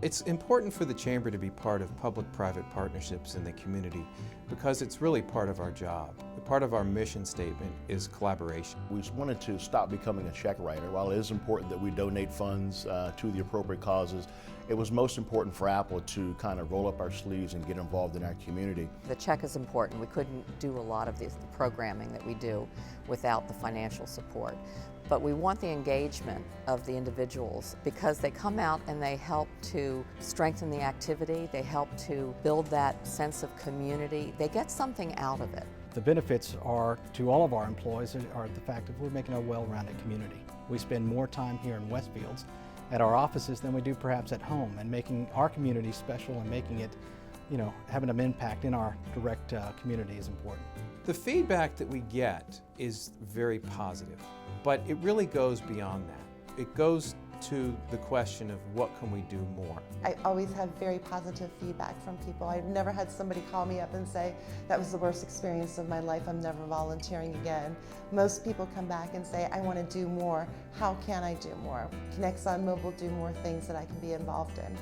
It's important for the Chamber to be part of public-private partnerships in the community because it's really part of our job. Part of our mission statement is collaboration. We just wanted to stop becoming a check writer. While it is important that we donate funds to the appropriate causes, it was most important for Apple to kind of roll up our sleeves and get involved in our community. The check is important. We couldn't do a lot of the programming that we do without the financial support. But we want the engagement of the individuals because they come out and they help to strengthen the activity, they help to build that sense of community, they get something out of it. The benefits are to all of our employees are the fact that we're making a well-rounded community. We spend more time here in Westfields at our offices than we do perhaps at home, and making our community special and making it, having an impact in our direct community is important. The feedback that we get is very positive, but it really goes beyond that. It goes to the question of what can we do more. I always have very positive feedback from people. I've never had somebody call me up and say, that was the worst experience of my life, I'm never volunteering again. Most people come back and say, I want to do more. How can I do more? Can ExxonMobil do more things that I can be involved in?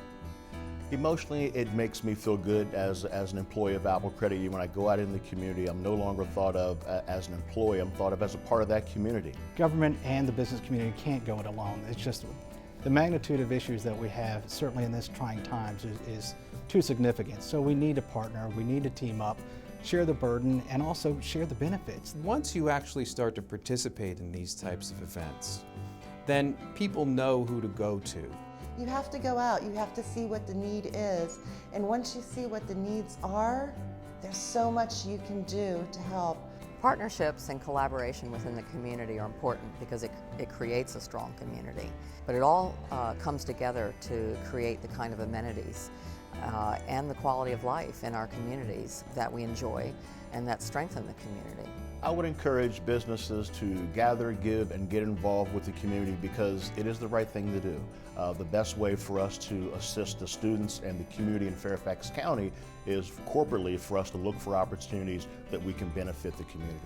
Emotionally, it makes me feel good as an employee of Apple Credit Union. When I go out in the community, I'm no longer thought of as an employee, I'm thought of as a part of that community. Government and the business community can't go it alone. It's just the magnitude of issues that we have, certainly in this trying times, is too significant. So we need to partner, we need to team up, share the burden, and also share the benefits. Once you actually start to participate in these types of events, then people know who to go to. You have to go out, you have to see what the need is, and once you see what the needs are, there's so much you can do to help. Partnerships and collaboration within the community are important because it creates a strong community. But it all comes together to create the kind of amenities and the quality of life in our communities that we enjoy and that strengthen the community. I would encourage businesses to gather, give, and get involved with the community because it is the right thing to do. The best way for us to assist the students and the community in Fairfax County is corporately for us to look for opportunities that we can benefit the community.